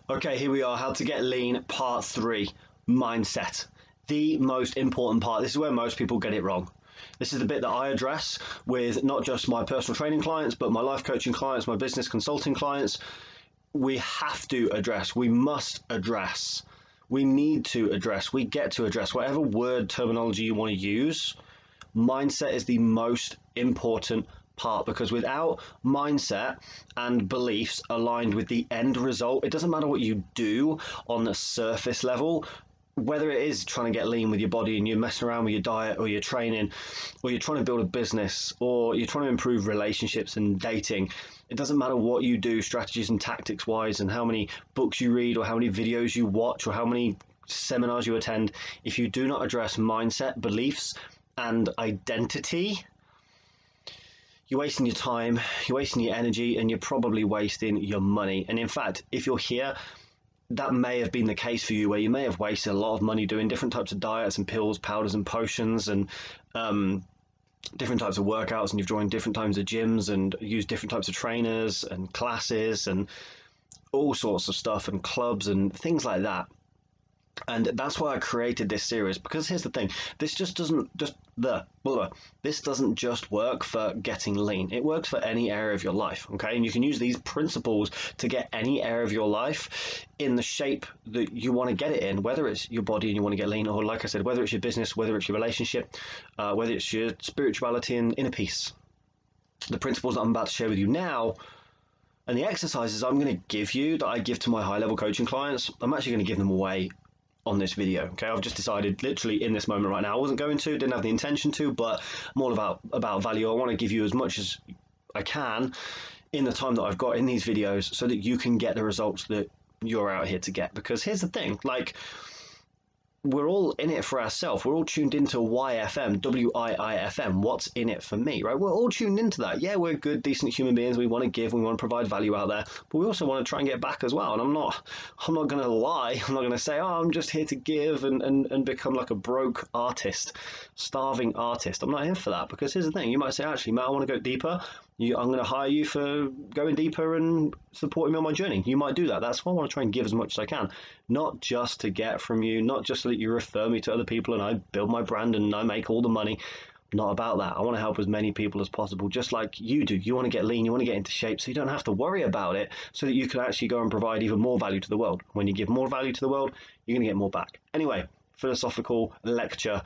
Okay, here we are, how to get lean, part 3, mindset. The most important part. This is where most people get it wrong. This is the bit that I address with not just my personal training clients, but my life coaching clients, my business consulting clients. We have to address, we must address, we need to address, we get to address, whatever word terminology you want to use. Mindset is the most important part, because without mindset and beliefs aligned with the end result, it doesn't matter what you do on the surface level, whether it is trying to get lean with your body and you're messing around with your diet, or you're training, or you're trying to build a business, or you're trying to improve relationships and dating. It doesn't matter what you do strategies and tactics wise, and how many books you read, or how many videos you watch, or how many seminars you attend. If you do not address mindset, beliefs and identity, you're wasting your time, you're wasting your energy, and you're probably wasting your money. And in fact, if you're here, that may have been the case for you, where you may have wasted a lot of money doing different types of diets and pills, powders and potions, and different types of workouts, and you've joined different types of gyms and used different types of trainers and classes and all sorts of stuff and clubs and things like that. And that's why I created this series, because here's the thing, this just doesn't this doesn't just work for getting lean. It works for any area of your life, okay? And you can use these principles to get any area of your life in the shape that you want to get it in, whether it's your body and you want to get lean, or like I said, whether it's your business, whether it's your relationship, whether it's your spirituality and inner peace. The principles that I'm about to share with you now and the exercises I'm going to give you, that I give to my high-level coaching clients, I'm actually going to give them away on this video. Okay, I've just decided literally in this moment right now. I wasn't going to, didn't have the intention to, but I'm all about value. I want to give you as much as I can in the time that I've got in these videos, so that you can get the results that you're out here to get. Because here's the thing, like, we're all in it for ourselves. We're all tuned into YFM, WIIFM. What's in it for me, right? We're all tuned into that. Yeah, we're good, decent human beings. We want to give, we want to provide value out there, but we also want to try and get back as well. And I'm not going to lie. I'm not going to say, oh, I'm just here to give and become like a broke artist, starving artist. I'm not here for that, because here's the thing. You might say, actually, Matt, I want to go deeper. I'm going to hire you for going deeper and supporting me on my journey. You might do that. That's why I want to try and give as much as I can, not just to get from you, not just so that you refer me to other people and I build my brand and I make all the money. Not about that. I want to help as many people as possible, just like you do. You want to get lean, you want to get into shape, so you don't have to worry about it, so that you can actually go and provide even more value to the world. When you give more value to the world, you're going to get more back. Anyway, philosophical lecture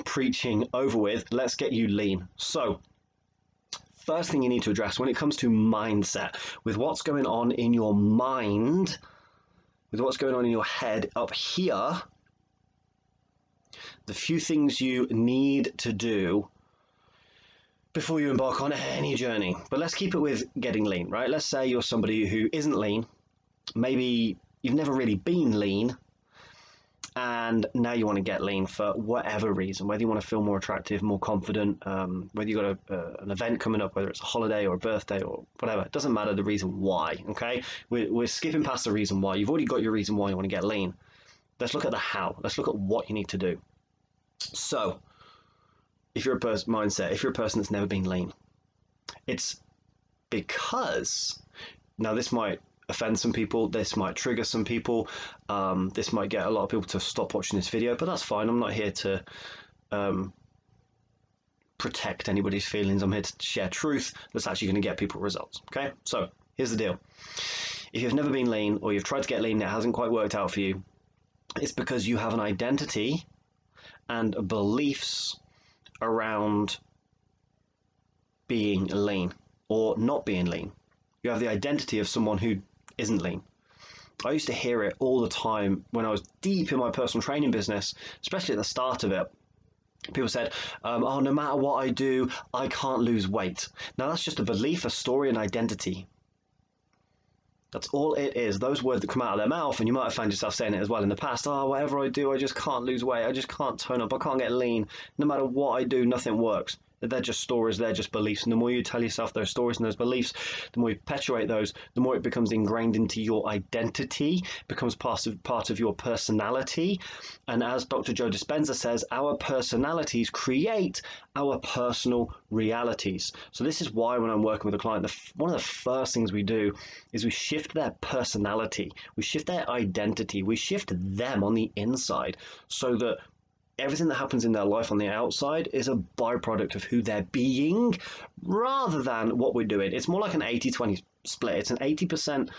preaching over with. Let's get you lean. So, first thing you need to address when it comes to mindset, with what's going on in your mind, with what's going on in your head up here, the few things you need to do before you embark on any journey. But let's keep it with getting lean, right? Let's say you're somebody who isn't lean. Maybe you've never really been lean, and now you want to get lean for whatever reason, whether you want to feel more attractive, more confident, whether you've got an event coming up, whether it's a holiday or a birthday or whatever. It doesn't matter the reason why, okay? We're skipping past the reason why. You've already got your reason why you want to get lean. Let's look at the how. Let's look at what you need to do. So, if you're a person that's never been lean, it's because, now this might offend some people, this might trigger some people, this might get a lot of people to stop watching this video, but that's fine. I'm not here to protect anybody's feelings. I'm here to share truth that's actually going to get people results. Okay, so here's the deal. If you've never been lean, or you've tried to get lean and it hasn't quite worked out for you, it's because you have an identity and beliefs around being lean or not being lean. You have the identity of someone who isn't lean. I used to hear it all the time when I was deep in my personal training business, especially at the start of it. People said, oh, no matter what I do, I can't lose weight. Now that's just a belief, a story, an identity. That's all it is. Those words that come out of their mouth, and you might have found yourself saying it as well in the past. Oh, whatever I do, I just can't lose weight. I just can't tone up. I can't get lean. No matter what I do, nothing works. They're just stories, they're just beliefs. And the more you tell yourself those stories and those beliefs, the more you perpetuate those, the more it becomes ingrained into your identity, becomes part of your personality. And as Dr. Joe Dispenza says, our personalities create our personal realities. So this is why when I'm working with a client, one of the first things we do is we shift their personality, we shift their identity, we shift them on the inside so that everything that happens in their life on the outside is a byproduct of who they're being rather than what we're doing. It's more like an 80-20 split. It's an 80%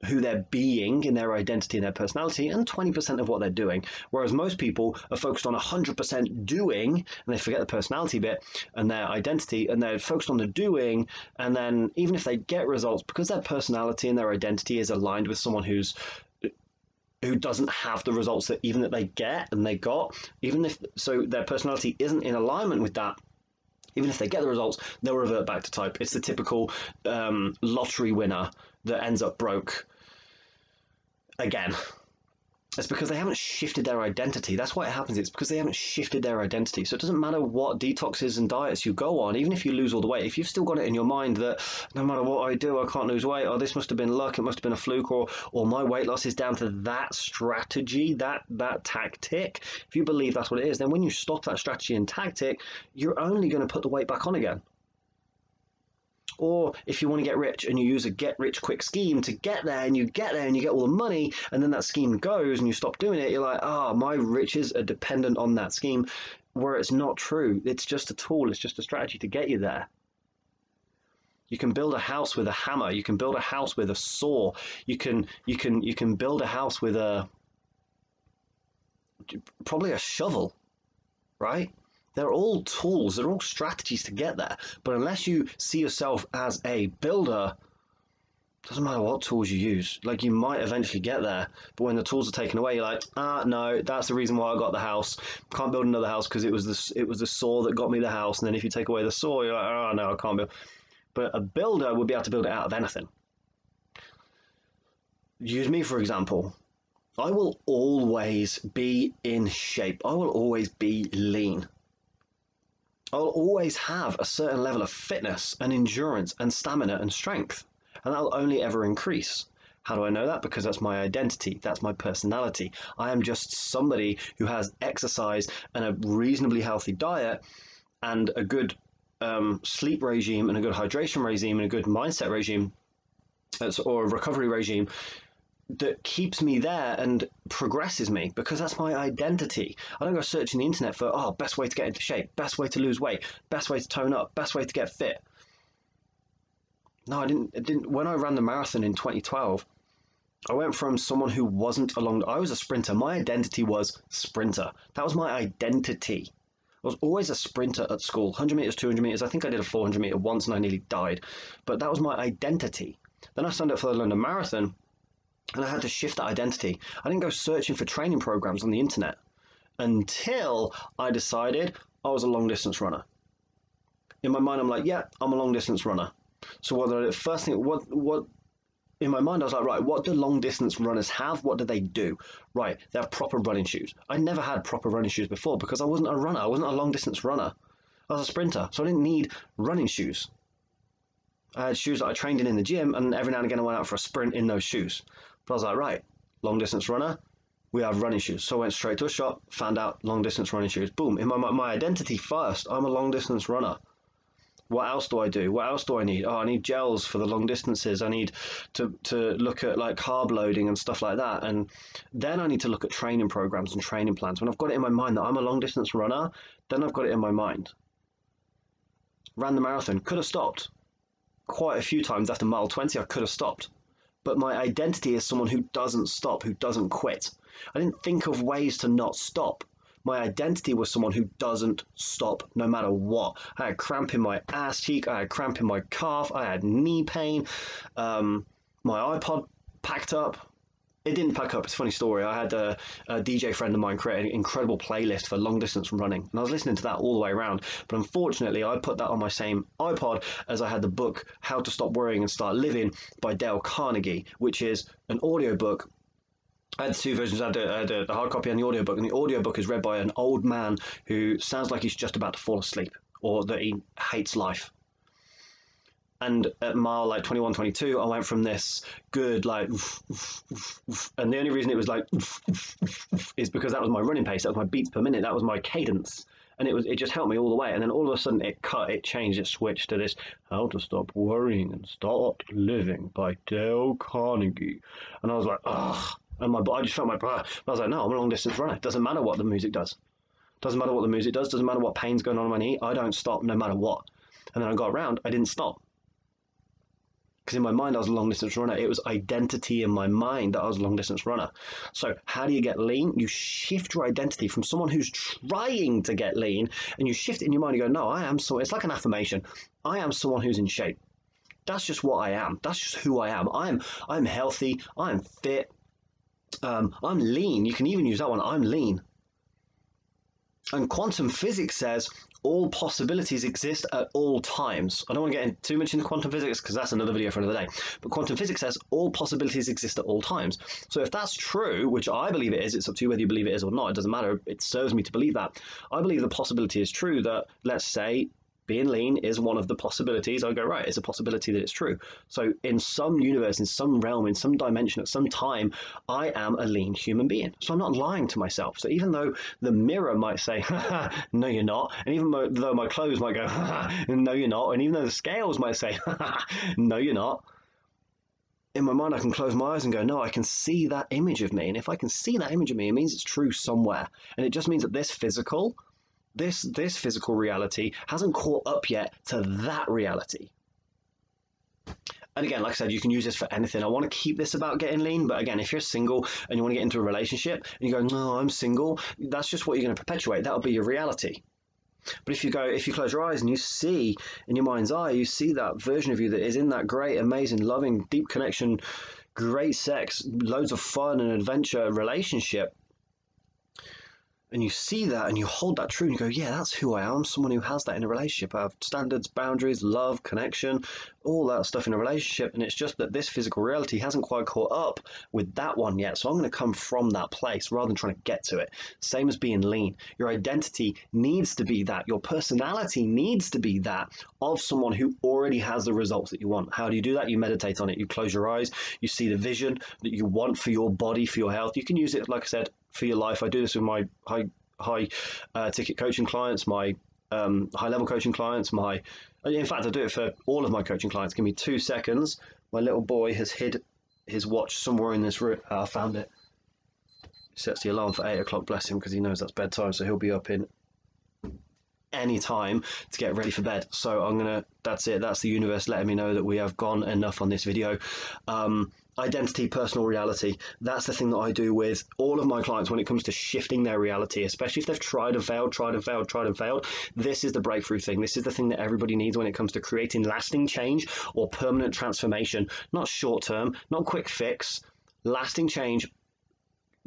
who they're being in their identity and their personality and 20% of what they're doing. Whereas most people are focused on 100% doing and they forget the personality bit and their identity, and they're focused on the doing. And then even if they get results, because their personality and their identity is aligned with someone who doesn't have the results that even that they get and they got, even if so their personality isn't in alignment with that, even if they get the results, they'll revert back to type. It's the typical lottery winner that ends up broke again. It's because they haven't shifted their identity. That's why it happens. It's because they haven't shifted their identity. So it doesn't matter what detoxes and diets you go on, even if you lose all the weight, if you've still got it in your mind that no matter what I do, I can't lose weight, or this must have been luck, it must have been a fluke, or my weight loss is down to that strategy, that tactic. If you believe that's what it is, then when you stop that strategy and tactic, you're only going to put the weight back on again. Or if you want to get rich and you use a get rich quick scheme to get there, and you get there and you get all the money, and then that scheme goes and you stop doing it, you're like, my riches are dependent on that scheme, where it's not true. It's just a tool. It's just a strategy to get you there. You can build a house with a hammer. You can build a house with a saw. You can build a house with probably a shovel, right? They're all tools, they're all strategies to get there. But unless you see yourself as a builder, it doesn't matter what tools you use. Like, you might eventually get there, but when the tools are taken away, you're like, no, that's the reason why I got the house. Can't build another house because it was the saw that got me the house. And then if you take away the saw, you're like, no, I can't build. But a builder would be able to build it out of anything. Use me, for example. I will always be in shape. I will always be lean. I'll always have a certain level of fitness and endurance and stamina and strength, and that'll only ever increase. How do I know that? Because that's my identity, that's my personality. I am just somebody who has exercise and a reasonably healthy diet and a good sleep regime and a good hydration regime and a good mindset regime or a recovery regime that keeps me there and progresses me, because that's my identity. I don't go searching the internet for, best way to get into shape, best way to lose weight, best way to tone up, best way to get fit. No, I didn't. When I ran the marathon in 2012, I went from someone who wasn't I was a sprinter. My identity was sprinter. That was my identity. I was always a sprinter at school. 100 meters, 200 meters. I think I did a 400 meter once and I nearly died. But that was my identity. Then I signed up for the London Marathon, and I had to shift that identity. I didn't go searching for training programs on the internet until I decided I was a long distance runner. In my mind, I'm like, yeah, I'm a long distance runner. So what did I do? First thing, what in my mind, I was like, right, what do long distance runners have? What do they do? Right, they have proper running shoes. I never had proper running shoes before because I wasn't a runner. I wasn't a long distance runner. I was a sprinter, so I didn't need running shoes. I had shoes that I trained in the gym, and every now and again I went out for a sprint in those shoes. But I was like, right, long distance runner, we have running shoes. So I went straight to a shop, found out long distance running shoes. Boom, in my identity first, I'm a long distance runner. What else do I do? What else do I need? I need gels for the long distances. I need to look at like carb loading and stuff like that. And then I need to look at training programs and training plans. When I've got it in my mind that I'm a long distance runner, then I've got it in my mind. Ran the marathon, could have stopped. Quite a few times after mile 20, I could have stopped. But my identity is someone who doesn't stop, who doesn't quit. I didn't think of ways to not stop. My identity was someone who doesn't stop no matter what. I had cramp in my ass cheek, I had cramp in my calf, I had knee pain, my iPod packed up. It didn't pack up. It's a funny story. I had a DJ friend of mine create an incredible playlist for long distance running, and I was listening to that all the way around. But unfortunately, I put that on my same iPod as I had the book How to Stop Worrying and Start Living by Dale Carnegie, which is an audiobook. I had two versions. I had the hard copy and the audiobook, and the audiobook is read by an old man who sounds like he's just about to fall asleep. or that he hates life. And at mile like 21, 22, I went from this good like, and the only reason it was like is because that was my running pace, that was my beats per minute, that was my cadence, and it just helped me all the way. And then all of a sudden it changed, it switched to this How to Stop Worrying and Start Living by Dale Carnegie, and I was like, ugh, and I just felt my I was like, no, I'm a long distance runner. It doesn't matter what the music does. Doesn't matter what the music does. Doesn't matter what pain's going on in my knee. I don't stop no matter what. And then I got around. I didn't stop. Because in my mind, I was a long distance runner. It was identity in my mind that I was a long distance runner. So how do you get lean? You shift your identity from someone who's trying to get lean, and you shift it in your mind. You go, no, I am so. It's like an affirmation. I am someone who's in shape. That's just what I am. That's just who I am. I'm healthy. I'm fit. I'm lean. You can even use that one. I'm lean. And quantum physics says all possibilities exist at all times. I don't want to get too much into quantum physics because that's another video for another day. But quantum physics says all possibilities exist at all times. So if that's true, which I believe it is, it's up to you whether you believe it is or not. It doesn't matter. It serves me to believe that. I believe the possibility is true that, let's say, being lean is one of the possibilities. I go, right, it's a possibility that it's true. So in some universe, in some realm, in some dimension, at some time, I am a lean human being. So I'm not lying to myself. So even though the mirror might say, no, you're not, and even though my clothes might go, no, you're not, and even though the scales might say, no, you're not, in my mind, I can close my eyes and go, no, I can see that image of me. And if I can see that image of me, it means it's true somewhere. And it just means that this physical reality hasn't caught up yet to that reality. And again, like I said, you can use this for anything. I want to keep this about getting lean, but again, if you're single and you want to get into a relationship and you go, no, I'm single, that's just what you're going to perpetuate. That'll be your reality. But if you close your eyes and you see in your mind's eye, you see that version of you that is in that great, amazing, loving, deep connection, great sex, loads of fun and adventure relationship, and you see that and you hold that true and you go, yeah, that's who I am, someone who has that in a relationship. I have standards, boundaries, love, connection, all that stuff in a relationship. And it's just that this physical reality hasn't quite caught up with that one yet. So I'm going to come from that place rather than trying to get to it. Same as being lean. Your identity needs to be that. Your personality needs to be that of someone who already has the results that you want. How do you do that? You meditate on it. You close your eyes. You see the vision that you want for your body, for your health. You can use it, like I said, for your life. I do this with my high ticket coaching clients, my high level coaching clients, in fact I do it for all of my coaching clients. Give me 2 seconds. My little boy has hid his watch somewhere in this room. I found it. He sets the alarm for 8 o'clock, bless him, because he knows that's bedtime, so he'll be up in any time to get ready for bed. So that's it. That's the universe letting me know that we have gone enough on this video. Identity, personal reality. That's the thing that I do with all of my clients when it comes to shifting their reality, especially if they've tried and failed. This is the breakthrough thing. This is the thing that everybody needs when it comes to creating lasting change or permanent transformation. Not short term, not quick fix, lasting change.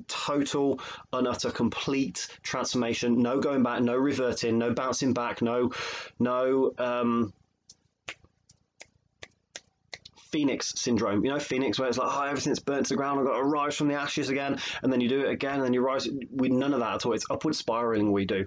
Total, unutter, complete transformation. No going back, no reverting, no bouncing back, no Phoenix syndrome. You know, Phoenix, where it's like, oh, everything's burnt to the ground, I've got to rise from the ashes again, and then you do it again, and then you rise. None of that at all. It's upward spiraling we do.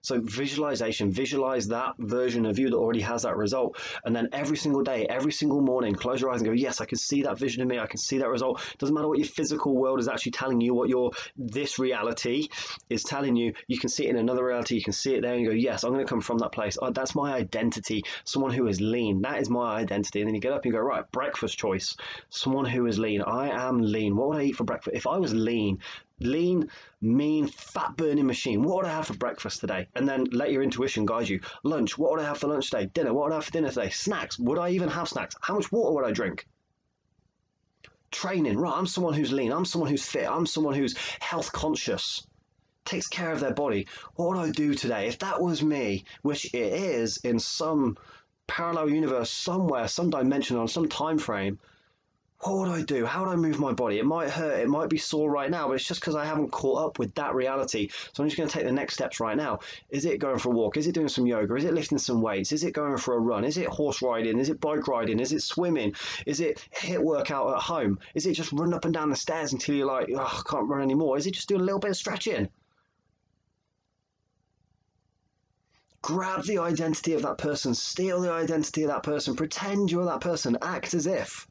So visualization, visualize that version of you that already has that result. And then every single day, every single morning, close your eyes and go, yes, I can see that vision of me. I can see that result. Doesn't matter what your physical world is actually telling you, what this reality is telling you. You can see it in another reality. You can see it there and you go, yes, I'm going to come from that place. Oh, that's my identity. Someone who is lean. That is my identity. And then you get up and you go, right, breakfast choice. Someone who is lean. I am lean. What would I eat for breakfast? If I was lean, mean, fat burning machine, what would I have for breakfast today? And then let your intuition guide you. Lunch, what would I have for lunch today? Dinner, what would I have for dinner today? Snacks, would I even have snacks? How much water would I drink? Training, right, I'm someone who's lean, I'm someone who's fit, I'm someone who's health conscious, takes care of their body. What would I do today? If that was me, which it is in some parallel universe somewhere, some dimension, on some time frame, what would I do? How would I move my body? It might hurt, it might be sore right now, but it's just because I haven't caught up with that reality. So I'm just going to take the next steps right now. Is it going for a walk? Is it doing some yoga? Is it lifting some weights? Is it going for a run? Is it horse riding? Is it bike riding? Is it swimming? Is it HIIT workout at home? Is it just running up and down the stairs until you're like, oh, I can't run anymore? Is it just doing a little bit of stretching? Grab the identity of that person, steal the identity of that person, pretend you're that person, act as if.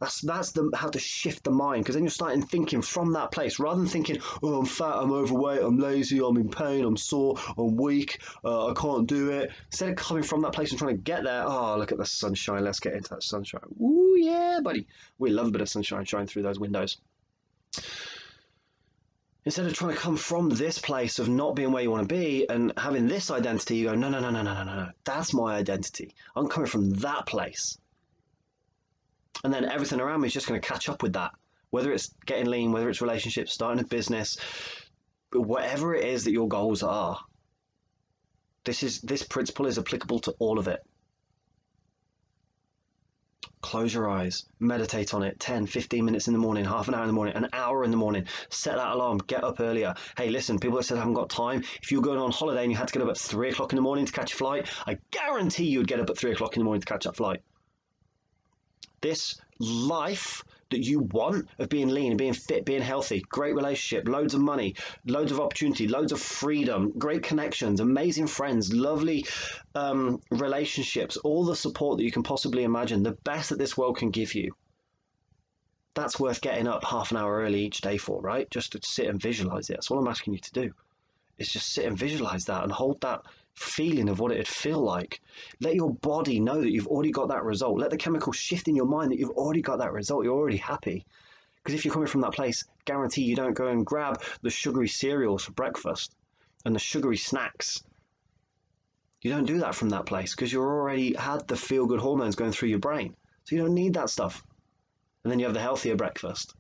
That's how to shift the mind, because then you're starting thinking from that place rather than thinking, oh, I'm fat, I'm overweight, I'm lazy, I'm in pain, I'm sore, I'm weak, I can't do it. Instead of coming from that place and trying to get there, oh, look at the sunshine, let's get into that sunshine. Ooh, yeah, buddy. We love a bit of sunshine shining through those windows. Instead of trying to come from this place of not being where you want to be and having this identity, you go, no, no, no, no, no, no, no, that's my identity. I'm coming from that place. And then everything around me is just going to catch up with that. Whether it's getting lean, whether it's relationships, starting a business, whatever it is that your goals are, this principle is applicable to all of it. Close your eyes, meditate on it, 10, 15 minutes in the morning, half an hour in the morning, an hour in the morning, set that alarm, get up earlier. Hey, listen, people that said I haven't got time, if you were going on holiday and you had to get up at 3 o'clock in the morning to catch a flight, I guarantee you'd get up at 3 o'clock in the morning to catch that flight. This life that you want of being lean, being fit, being healthy, great relationship, loads of money, loads of opportunity, loads of freedom, great connections, amazing friends, lovely relationships, all the support that you can possibly imagine, the best that this world can give you. That's worth getting up half an hour early each day for, right? Just to sit and visualize it. That's all I'm asking you to do. Is just sit and visualize that and hold that feeling of what it'd feel like. Let your body know that you've already got that result. Let the chemicals shift in your mind that you've already got that result. You're already happy. Because if you're coming from that place, guarantee you don't go and grab the sugary cereals for breakfast and the sugary snacks. You don't do that from that place because you've already had the feel-good hormones going through your brain. So you don't need that stuff. And then you have the healthier breakfast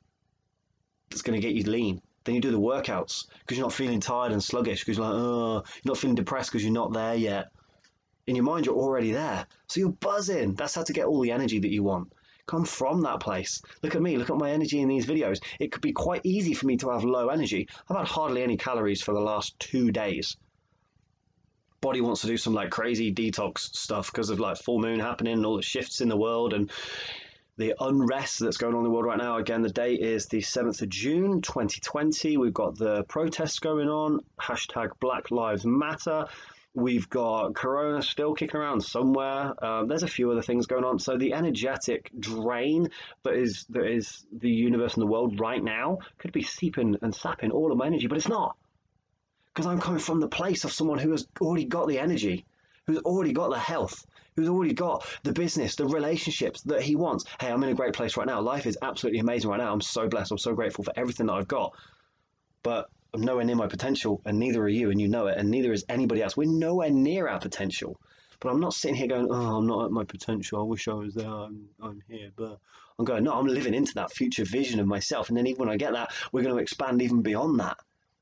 that's going to get you lean. Then you do the workouts because you're not feeling tired and sluggish because you're like, oh, you're not feeling depressed because you're not there yet. In your mind, you're already there. So you're buzzing. That's how to get all the energy that you want. Come from that place. Look at me. Look at my energy in these videos. It could be quite easy for me to have low energy. I've had hardly any calories for the last 2 days. Body wants to do some like crazy detox stuff because of like full moon happening and all the shifts in the world and the unrest that's going on in the world right now. Again, the date is the 7th of June, 2020. We've got the protests going on, hashtag Black Lives Matter. We've got Corona still kicking around somewhere. There's a few other things going on. So the energetic drain that is the universe and the world right now could be seeping and sapping all of my energy, but it's not. Because I'm coming from the place of someone who has already got the energy, who's already got the health, who's already got the business, the relationships that he wants. Hey, I'm in a great place right now. Life is absolutely amazing right now. I'm so blessed. I'm so grateful for everything that I've got. But I'm nowhere near my potential, and neither are you, and you know it, and neither is anybody else. We're nowhere near our potential. But I'm not sitting here going, oh, I'm not at my potential. I wish I was there. I'm here. But I'm going, no, I'm living into that future vision of myself. And then even when I get that, we're going to expand even beyond that.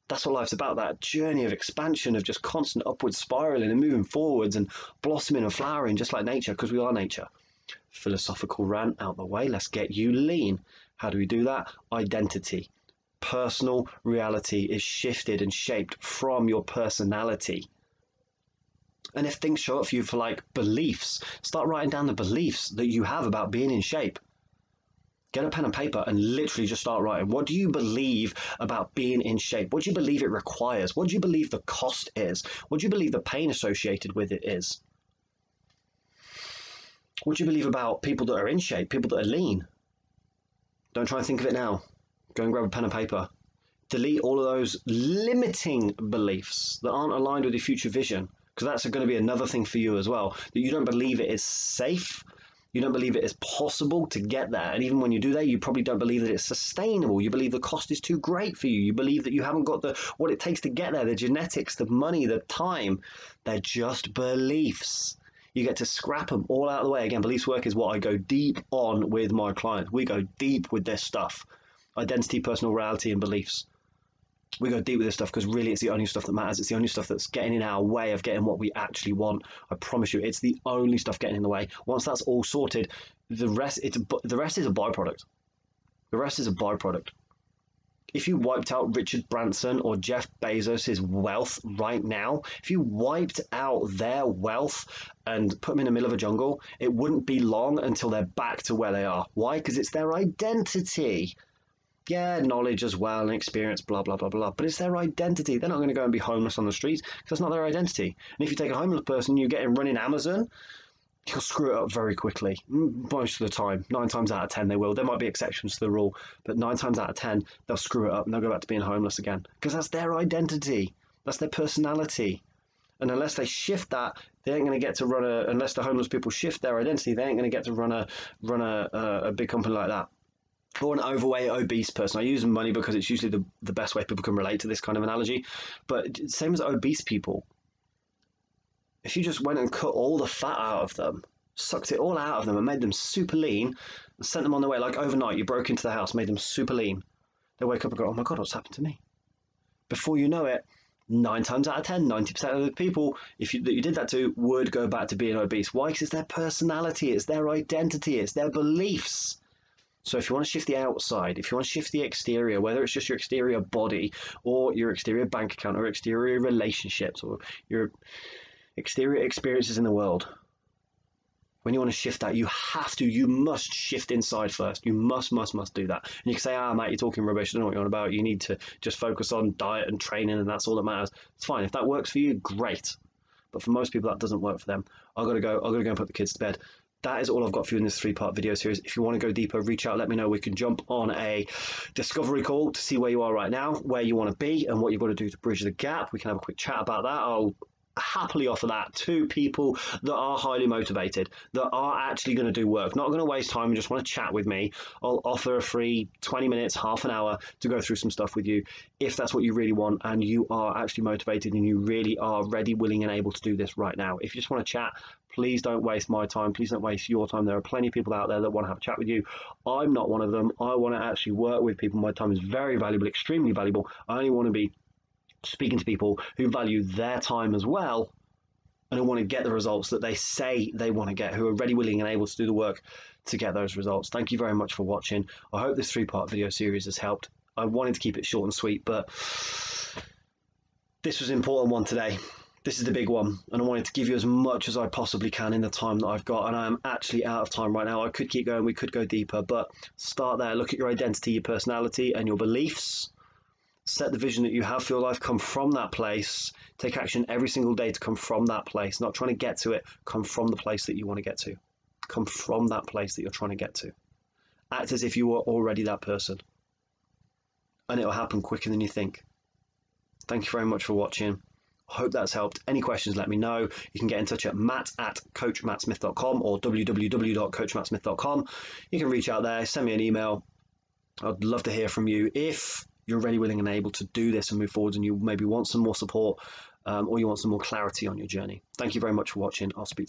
That's what life's about, that journey of expansion, of just constant upward spiraling and moving forwards and blossoming and flowering just like nature, because we are nature. Philosophical rant out the way. Let's get you lean. How do we do that? Identity. Personal reality is shifted and shaped from your personality. And if things show up for you for like beliefs, start writing down the beliefs that you have about being in shape. Get a pen and paper and literally just start writing. What do you believe about being in shape? What do you believe it requires? What do you believe the cost is? What do you believe the pain associated with it is? What do you believe about people that are in shape, people that are lean? Don't try and think of it now. Go and grab a pen and paper. Delete all of those limiting beliefs that aren't aligned with your future vision, because that's going to be another thing for you as well, that you don't believe it is safe. You don't believe it is possible to get there. And even when you do that, you probably don't believe that it's sustainable. You believe the cost is too great for you. You believe that you haven't got what it takes to get there, the genetics, the money, the time. They're just beliefs. You get to scrap them all out of the way. Again, beliefs work is what I go deep on with my clients. We go deep with this stuff. Identity, personal reality, and beliefs. We go deep with this stuff because really it's the only stuff that matters. It's the only stuff that's getting in our way of getting what we actually want. I promise you, it's the only stuff getting in the way. Once that's all sorted, the rest is a byproduct. The rest is a byproduct. If you wiped out Richard Branson or Jeff Bezos' wealth right now, if you wiped out their wealth and put them in the middle of a jungle, it wouldn't be long until they're back to where they are. Why? Because it's their identity. Yeah, knowledge as well and experience, blah, blah, blah, blah. But it's their identity. They're not going to go and be homeless on the streets because that's not their identity. And if you take a homeless person, you get him running Amazon, he'll screw it up very quickly. Most of the time, 9 times out of 10, they will. There might be exceptions to the rule, but 9 times out of 10, they'll screw it up and they'll go back to being homeless again because that's their identity. That's their personality. And unless they shift that, they ain't going to get to run a. Unless the homeless people shift their identity, they ain't going to get to run a big company like that. Or an overweight, obese person. I use money because it's usually the best way people can relate to this kind of analogy. But same as obese people. If you just went and cut all the fat out of them, sucked it all out of them and made them super lean and sent them on their way, like overnight, you broke into the house, made them super lean. They wake up and go, oh my God, what's happened to me? Before you know it, 9 times out of 10, 90% of the people that you did that to would go back to being obese. Why? Because it's their personality, it's their identity, it's their beliefs. So if you want to shift the outside, if you want to shift the exterior, whether it's just your exterior body or your exterior bank account or exterior relationships or your exterior experiences in the world, when you want to shift that, you must shift inside first. You must do that. And you can say, Matt, you're talking rubbish. I don't know what you're on about. You need to just focus on diet and training and that's all that matters. It's fine. If that works for you, great. But for most people, that doesn't work for them. I've got to go and put the kids to bed. That is all I've got for you in this 3-part video series. If you want to go deeper, reach out, let me know. We can jump on a discovery call to see where you are right now, where you want to be, and what you've got to do to bridge the gap. We can have a quick chat about that. I'll happily offer that to people that are highly motivated, that are actually going to do work, not going to waste time and just want to chat with me. I'll offer a free 20 minutes, half an hour to go through some stuff with you if that's what you really want and you are actually motivated and you really are ready, willing and able to do this right now. If you just want to chat, please don't waste my time. Please don't waste your time. There are plenty of people out there that want to have a chat with you. I'm not one of them. I want to actually work with people. My time is very valuable, extremely valuable. I only want to be speaking to people who value their time as well and who want to get the results that they say they want to get, who are ready, willing and able to do the work to get those results. Thank you very much for watching. I hope this 3-part video series has helped. I wanted to keep it short and sweet, but this was an important one today. This is the big one, and I wanted to give you as much as I possibly can in the time that I've got, and I am actually out of time right now. I could keep going, we could go deeper, but start there. Look at your identity, your personality and your beliefs. Set the vision that you have for your life, come from that place, take action every single day to come from that place, not trying to get to it, come from the place that you want to get to. Come from that place that you're trying to get to. Act as if you were already that person. And it'll happen quicker than you think. Thank you very much for watching. I hope that's helped. Any questions, let me know. You can get in touch at matt@coachmattsmith.com or www.coachmattsmith.com. You can reach out there, send me an email. I'd love to hear from you. If you're ready, willing and able to do this and move forward and you maybe want some more support or you want some more clarity on your journey. Thank you very much for watching. I'll speak